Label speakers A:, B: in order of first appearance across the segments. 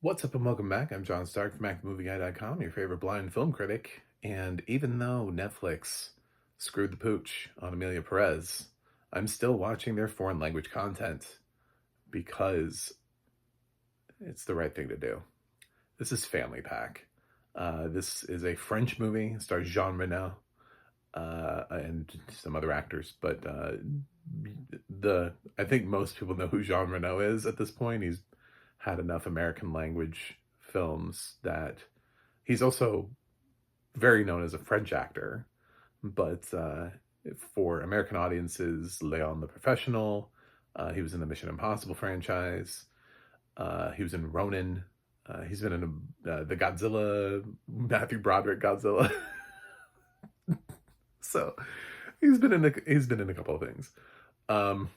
A: What's up and welcome back? I'm John Stark from ActTheMovieGuy.com, your favorite blind film critic. And even though Netflix screwed the pooch on Amelia Perez, I'm still watching their foreign language content because it's the right thing to do. This is Family Pack. This is a French movie. It stars Jean Reno and some other actors, but I think most people know who Jean Reno is at this point. He's had enough American language films that he's also very known as a French actor, but for American audiences, Leon the Professional, he was in the Mission Impossible franchise, he was in Ronin, he's been in the Godzilla, Matthew Broderick Godzilla. So he's been in a couple of things. Um,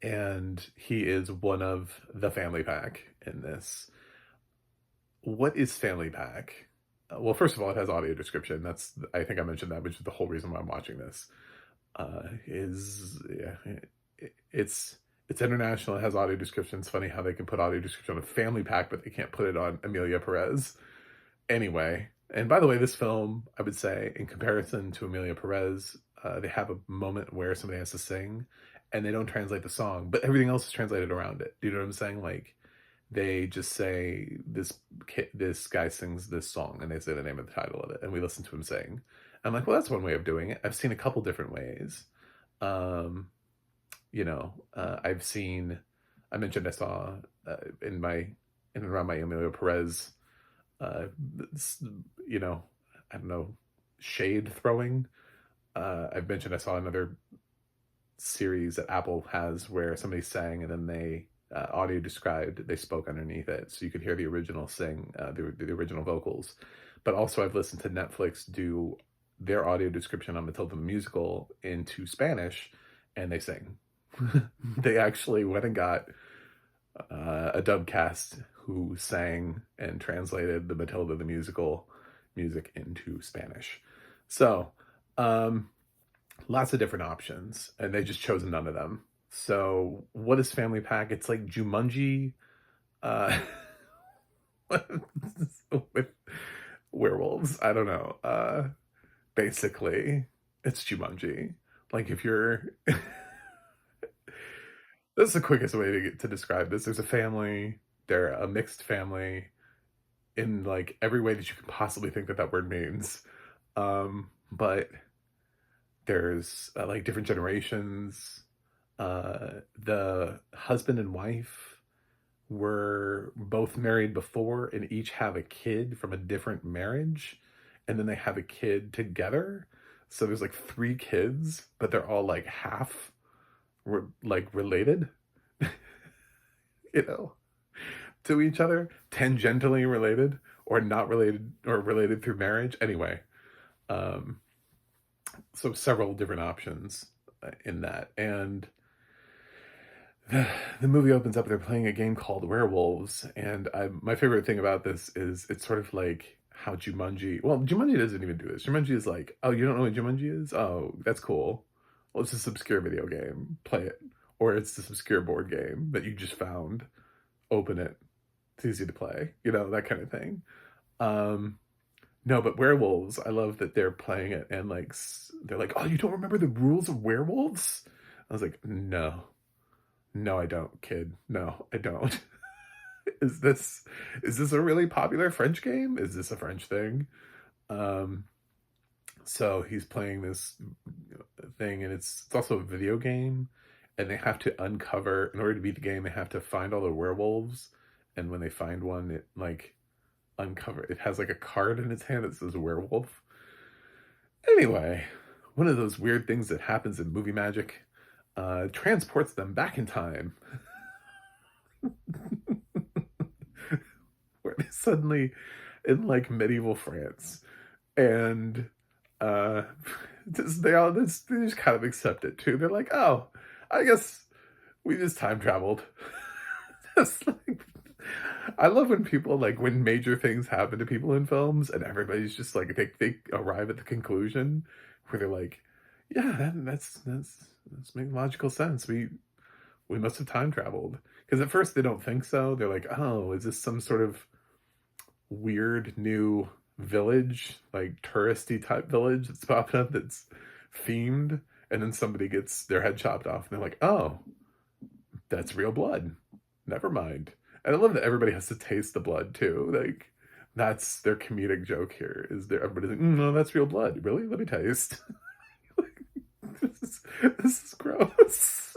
A: and he is one of the Family Pack in this. What is Family Pack? Well, first of all, it has audio description. I think I mentioned that, which is the whole reason why I'm watching this. It's international. It has audio description. It's funny how they can put audio description on a Family Pack, but they can't put it on Amelia Perez. Anyway, and by the way, this film, I would say, in comparison to Amelia Perez, they have a moment where somebody has to sing, and they don't translate the song, but everything else is translated around it. Do you know what I'm saying? Like, they just say this guy sings this song, and they say the name of the title of it, and we listen to him sing. I'm like, well, that's one way of doing it. I've seen a couple different ways. I mentioned I saw in and around my Emilio Perez, uh, you know, I don't know, shade throwing. I've mentioned I saw another series that Apple has where somebody sang and then they audio described, they spoke underneath it, so you could hear the original sing, the original vocals. But also, I've listened to Netflix do their audio description on Matilda the musical into Spanish, and they sing. They actually went and got a dub cast who sang and translated the Matilda the musical music into Spanish. So, lots of different options, and they just chose none of them. So, what is Family Pack? It's like Jumanji, uh, with werewolves. I don't know. Basically, it's Jumanji. Like, if you're, that's the quickest way to describe this. There's a family. They're a mixed family in like every way that you can possibly think that that word means. But there's like different generations. The husband and wife were both married before and each have a kid from a different marriage, and then they have a kid together. So there's like three kids, but they're all like half like related, you know, to each other, tangentially related or not related or related through marriage. Anyway, um, so several different options in that. And the movie opens up, they're playing a game called Werewolves, and my favorite thing about this is it's sort of like how Jumanji doesn't even do this. Jumanji is like, oh, you don't know what Jumanji is? Oh, that's cool. Well, it's this obscure video game. Play it. Or it's this obscure board game that you just found. Open it. It's easy to play. You know, that kind of thing. Um, no, but Werewolves, I love that they're playing it and like, they're like, oh, you don't remember the rules of Werewolves? I was like, no. No, I don't, kid. No, I don't. is this is this a really popular French game? Is this a French thing? Um, so he's playing this thing, and it's also a video game, and they have to uncover, in order to beat the game, they have to find all the werewolves, and when they find one, it like it has like a card in its hand that says werewolf. Anyway, one of those weird things that happens in movie magic transports them back in time. Where they suddenly in like medieval France, and uh they just kind of accept it too. They're like, oh, I guess we just time traveled. Just like, I love when people like when major things happen to people in films and everybody's just like they arrive at the conclusion where they're like, yeah, that's makes logical sense. We must have time traveled, Because at first they don't think so. They're like, oh, is this some sort of weird new village, like touristy type village that's popping up that's themed? And then somebody gets their head chopped off, and they're like, oh, that's real blood. Never mind. And I love that everybody has to taste the blood too. Like that's their comedic joke here. Is there everybody's like, no, that's real blood. Really? Let me taste. This is gross.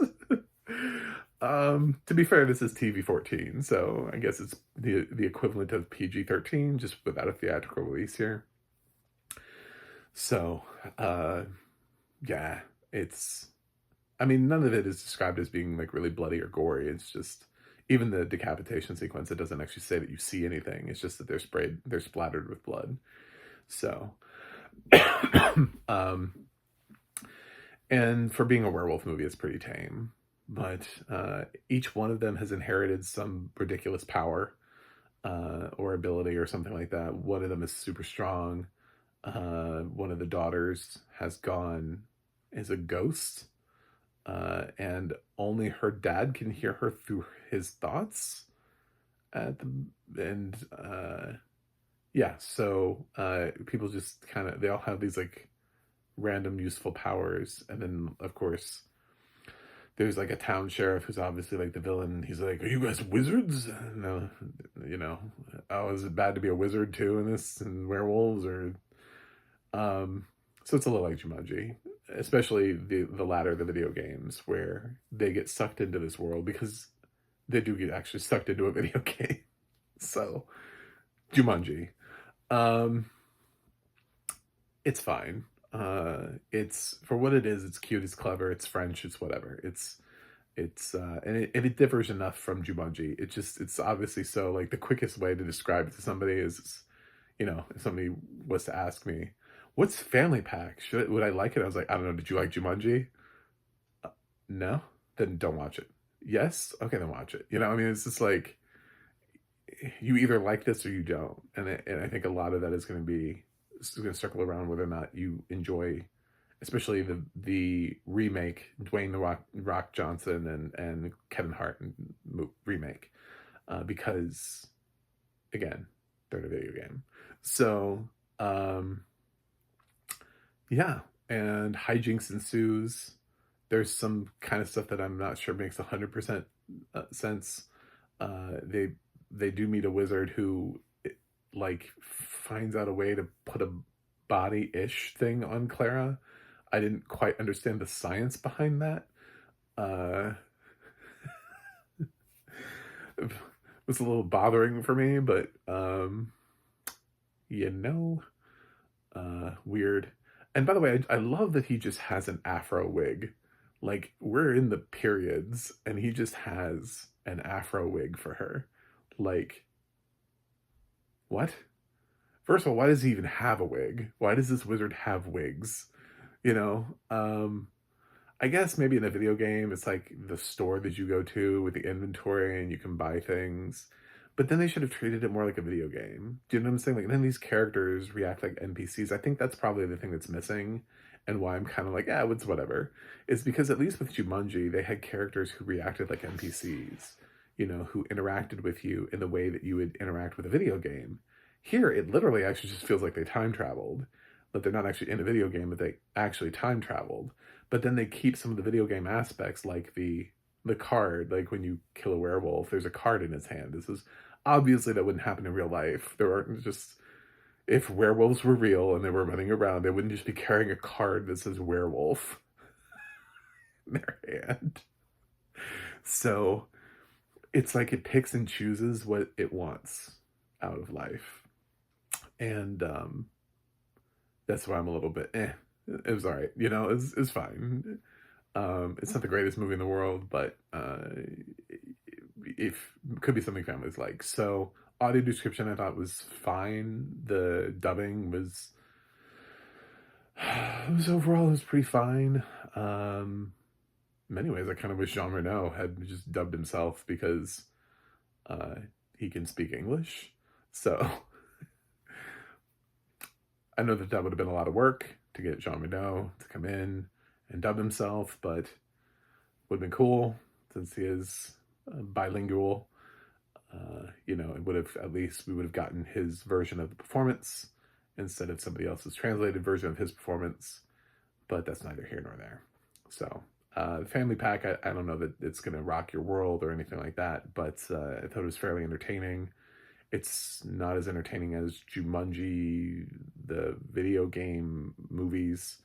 A: To be fair, this is TV-14, so I guess it's the equivalent of PG-13, just without a theatrical release here. So, yeah, it's. I mean, none of it is described as being like really bloody or gory. It's just even the decapitation sequence. It doesn't actually say that you see anything. It's just that they're splattered with blood. So, um, and for being a werewolf movie, it's pretty tame. But each one of them has inherited some ridiculous power or ability or something like that. One of them is super strong. One of the daughters is a ghost, and only her dad can hear her through his thoughts. And yeah, so people just they all have these like random useful powers, and then of course there's like a town sheriff who's obviously like the villain. He's like, "Are you guys wizards?" No, you know, oh, is it bad to be a wizard too in this and werewolves or so it's a little like Jumanji, especially the latter, the video games, where they get sucked into this world because they do get actually sucked into a video game. So Jumanji, um, it's fine. It's for what it is. It's cute. It's clever. It's French. It's whatever. And it differs enough from Jumanji. It's obviously so like the quickest way to describe it to somebody is, if somebody was to ask me, "What's Family Pack? Would I like it?" I was like, "I don't know. Did you like Jumanji? No, then don't watch it. Yes, okay, then watch it." I mean, it's just like you either like this or you don't, and I think a lot of that is going to circle around whether or not you enjoy, especially the remake, Dwayne the Rock Johnson and Kevin Hart remake, because again, they're in a video game. So yeah, and hijinks ensues. There's some kind of stuff that I'm not sure makes 100% sense. They do meet a wizard who like finds out a way to put a body-ish thing on Clara. I didn't quite understand the science behind that. It was a little bothering for me, but weird. And by the way, I love that he just has an afro wig. Like, we're in the periods, and he just has an afro wig for her. Like, what? First of all, why does he even have a wig? Why does this wizard have wigs? You know, I guess maybe in a video game, it's like the store that you go to with the inventory and you can buy things. But then they should have treated it more like a video game. Do you know what I'm saying? Like, then these characters react like NPCs. I think that's probably the thing that's missing, and why I'm kind of like, it's whatever. Is because at least with Jumanji, they had characters who reacted like NPCs, who interacted with you in the way that you would interact with a video game. Here, it literally actually just feels like they time traveled. That they're not actually in a video game, but they actually time traveled. But then they keep some of the video game aspects, like the card, like when you kill a werewolf, there's a card in its hand. This is obviously that wouldn't happen in real life. There aren't just, if werewolves were real and they were running around, they wouldn't just be carrying a card that says werewolf in their hand. So it's like it picks and chooses what it wants out of life. And that's why I'm a little bit it was all right, it's fine. It's not the greatest movie in the world, but it could be something families like. So audio description I thought was fine. The dubbing was overall it was pretty fine. In many ways I kind of wish Jean Reno had just dubbed himself because he can speak English. So I know that would have been a lot of work to get Jean Reno to come in and dub himself, but would have been cool since he is bilingual. You know, it would have at least we would have gotten his version of the performance instead of somebody else's translated version of his performance. But that's neither here nor there. So, the family pack, I don't know that it's going to rock your world or anything like that, but I thought it was fairly entertaining. It's not as entertaining as Jumanji, the video game movies.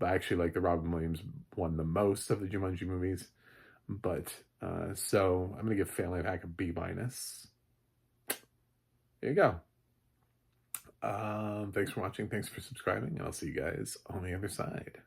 A: I actually like the Robin Williams one the most of the Jumanji movies. But so I'm gonna give Family Pack a B minus. There you go. Thanks for watching. Thanks for subscribing, and I'll see you guys on the other side.